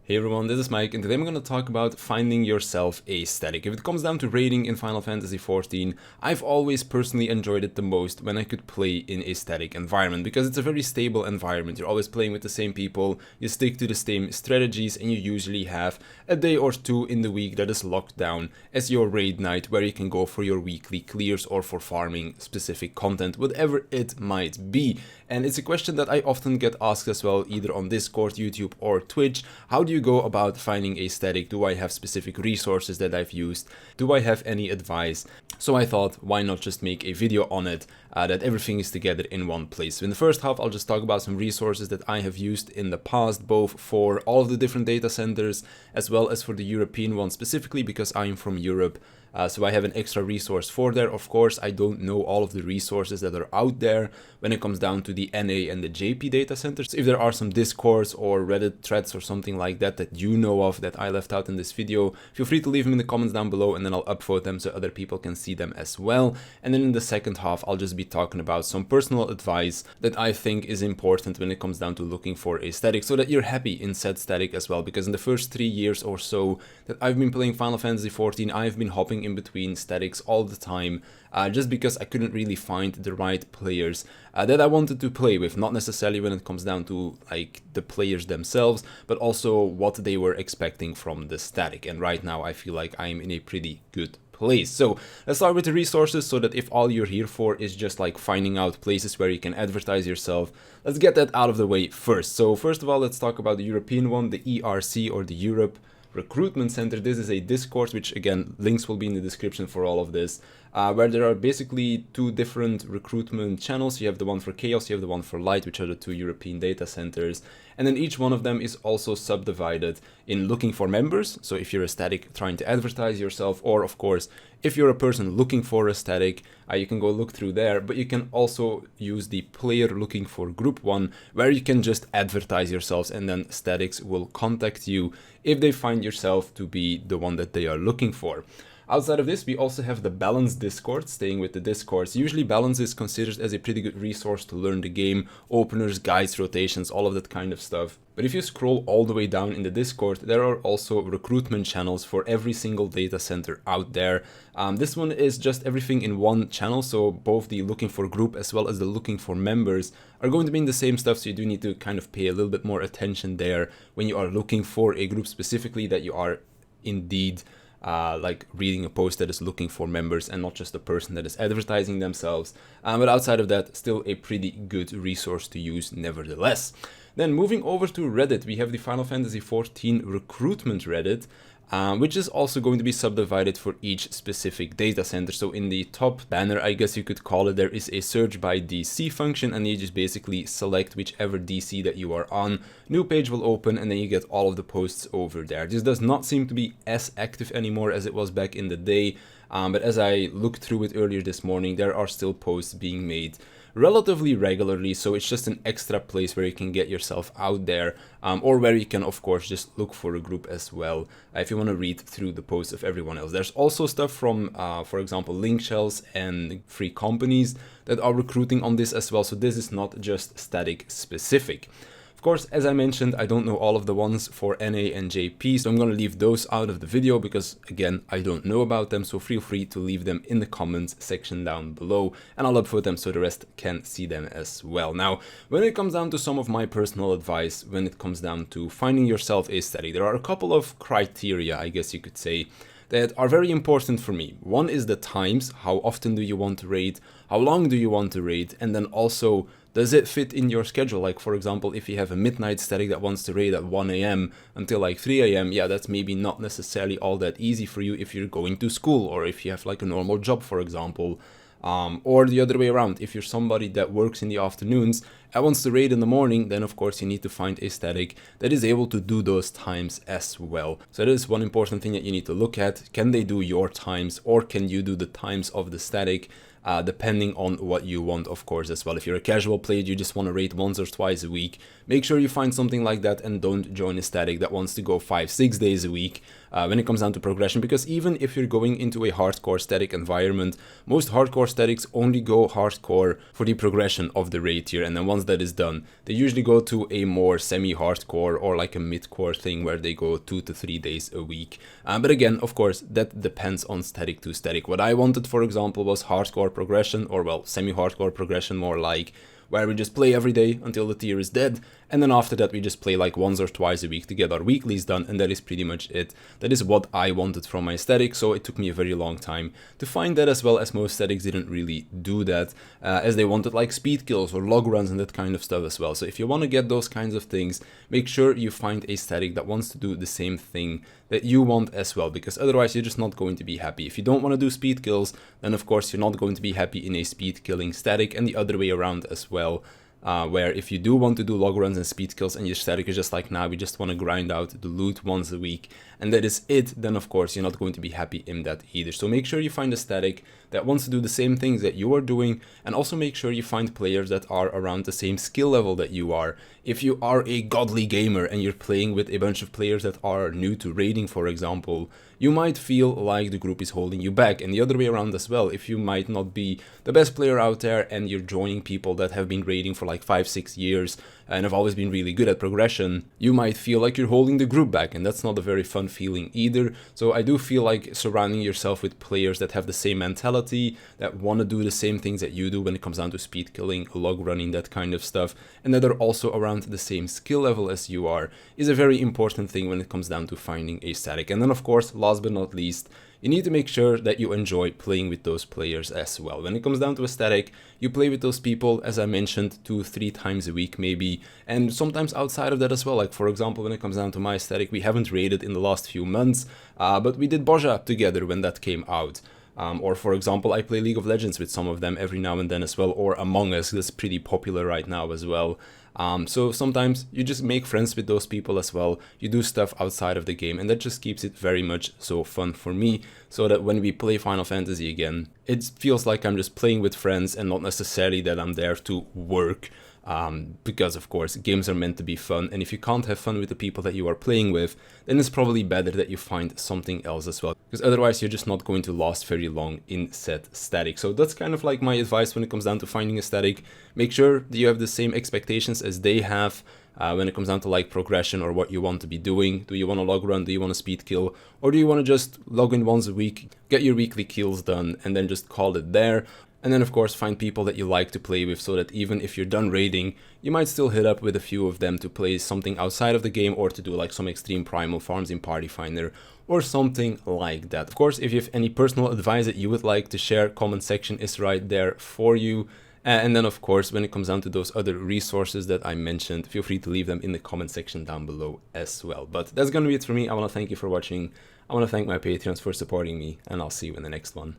Hey everyone, this is Mike, and today I'm going to talk about finding yourself a static. If it comes down to raiding in Final Fantasy XIV, I've always personally enjoyed it the most when I could play in a static environment, because it's a very stable environment. You're always playing with the same people, you stick to the same strategies, and you usually have a day or two in the week that is locked down as your raid night, where you can go for your weekly clears or for farming specific content, whatever it might be. And it's a question that I often get asked as well, either on Discord, YouTube, or Twitch. How do you go about finding a static? Do I have specific resources that I've used? Do I have any advice? So I thought, why not just make a video on it, that everything is together in one place. So in the first half, I'll just talk about some resources that I have used in the past, both for all of the different data centers, as well as for the European one specifically, because I'm from Europe. So I have an extra resource for there. Of course, I don't know all of the resources that are out there when it comes down to the NA and the JP data centers. If there are some Discords or Reddit threads or something like that that you know of that I left out in this video, feel free to leave them in the comments down below, and then I'll upvote them so other people can see them as well. And then in the second half, I'll just be talking about some personal advice that I think is important when it comes down to looking for a static, so that you're happy in said static as well. Because in the first 3 years or so that I've been playing Final Fantasy XIV, I've been hopping in between statics all the time, just because I couldn't really find the right players that I wanted to play with. Not necessarily when it comes down to like the players themselves, but also what they were expecting from the static. And right now I feel like I'm in a pretty good place. So let's start with the resources, so that if all you're here for is just like finding out places where you can advertise yourself, let's get that out of the way first. So first of all, let's talk about the European one, the ERC, or the Europe Recruitment Center. This is a Discord, which again, links will be in the description for all of this, where there are basically two different recruitment channels. You have the one for Chaos, you have the one for Light, which are the two European data centers. And then each one of them is also subdivided in looking for members. So if you're a static trying to advertise yourself, or of course, if you're a person looking for a static, you can go look through there. But you can also use the player looking for group one, where you can just advertise yourselves, and then statics will contact you if they find yourself to be the one that they are looking for. Outside of this, we also have the Balance Discord. Staying with the Discords, usually Balance is considered as a pretty good resource to learn the game, openers, guides, rotations, all of that kind of stuff. But if you scroll all the way down in the Discord, there are also recruitment channels for every single data center out there. This one is just everything in one channel, so both the looking for group as well as the looking for members are going to be in the same stuff, so you do need to kind of pay a little bit more attention there when you are looking for a group specifically, that you are indeed like reading a post that is looking for members and not just a person that is advertising themselves. But outside of that, still a pretty good resource to use nevertheless. Then moving over to Reddit, we have the Final Fantasy XIV Recruitment Reddit, which is also going to be subdivided for each specific data center. So in the top banner, I guess you could call it, there is a search by DC function, and you just basically select whichever DC that you are on. New page will open, and then you get all of the posts over there. This does not seem to be as active anymore as it was back in the day, but as I looked through it earlier this morning, there are still posts being made relatively regularly, so it's just an extra place where you can get yourself out there, or where you can of course just look for a group as well, if you want to read through the posts of everyone else. There's also stuff from for example link shells and free companies that are recruiting on this as well, so this is not just static specific. Of course, as I mentioned, I don't know all of the ones for NA and JP, so I'm going to leave those out of the video because, again, I don't know about them, so feel free to leave them in the comments section down below, and I'll upvote them so the rest can see them as well. Now, when it comes down to some of my personal advice, when it comes down to finding yourself a static, there are a couple of criteria, I guess you could say, that are very important for me. One is the times. How often do you want to raid? How long do you want to raid? And then also, does it fit in your schedule? Like, for example, if you have a midnight static that wants to raid at 1 a.m. until like 3 a.m., yeah, that's maybe not necessarily all that easy for you if you're going to school, or if you have like a normal job, for example. Or the other way around, if you're somebody that works in the afternoons and wants to raid in the morning, then of course you need to find a static that is able to do those times as well. So that is one important thing that you need to look at. Can they do your times, or can you do the times of the static? depending on what you want, of course, as well. If you're a casual player, you just want to raid once or twice a week, make sure you find something like that and don't join a static that wants to go 5-6 days a week when it comes down to progression, because even if you're going into a hardcore static environment, most hardcore statics only go hardcore for the progression of the raid tier, and then once that is done, they usually go to a more semi-hardcore or like a mid-core thing where they go 2 to 3 days a week. But again, of course, that depends on static to static. What I wanted, for example, was hardcore progression, or well, semi-hardcore progression more like, where we just play every day until the tier is dead, and then after that we just play like once or twice a week to get our weeklies done, and that is pretty much it. That is what I wanted from my static, so it took me a very long time to find that, as well as most statics didn't really do that, as they wanted like speed kills or log runs and that kind of stuff as well. So if you want to get those kinds of things, make sure you find a static that wants to do the same thing that you want as well, because otherwise you're just not going to be happy. If you don't want to do speed kills, then of course you're not going to be happy in a speed killing static, and the other way around as well. Where if you do want to do log runs and speed kills and your static is just like, nah, we just want to grind out the loot once a week and that is it, then of course you're not going to be happy in that either. So make sure you find a static that wants to do the same things that you are doing, and also make sure you find players that are around the same skill level that you are. If you are a godly gamer and you're playing with a bunch of players that are new to raiding, for example, you might feel like the group is holding you back, and the other way around as well. If you might not be the best player out there and you're joining people that have been raiding for like 5-6 years and have always been really good at progression, you might feel like you're holding the group back, and that's not a very fun feeling either. So I do feel like surrounding yourself with players that have the same mentality, that want to do the same things that you do when it comes down to speed killing, log running, that kind of stuff, and that are also around the same skill level as you are, is a very important thing when it comes down to finding a static. And then of course, last but not least, you need to make sure that you enjoy playing with those players as well. When it comes down to a static, you play with those people, as I mentioned, 2-3 times a week maybe, and sometimes outside of that as well. Like for example, when it comes down to my static, we haven't raided in the last few months, but we did Boja together when that came out. Or for example, I play League of Legends with some of them every now and then as well, or Among Us, that's pretty popular right now as well. So sometimes you just make friends with those people as well, you do stuff outside of the game, and that just keeps it very much so fun for me, so that when we play Final Fantasy again, it feels like I'm just playing with friends and not necessarily that I'm there to work. Because of course games are meant to be fun, and if you can't have fun with the people that you are playing with, then it's probably better that you find something else as well, because otherwise you're just not going to last very long in said static. So that's kind of like my advice when it comes down to finding a static. Make sure that you have the same expectations as they have when it comes down to like progression or what you want to be doing. Do you want to log run, do you want to speed kill, or do you want to just log in once a week, get your weekly kills done, and then just call it there? And then of course find people that you like to play with, so that even if you're done raiding, you might still hit up with a few of them to play something outside of the game, or to do like some extreme primal farms in Party Finder or something like that. Of course, if you have any personal advice that you would like to share, comment section is right there for you. And then of course, when it comes down to those other resources that I mentioned, feel free to leave them in the comment section down below as well. But that's gonna be it for me. I want to thank you for watching. I want to thank my Patreons for supporting me, and I'll see you in the next one.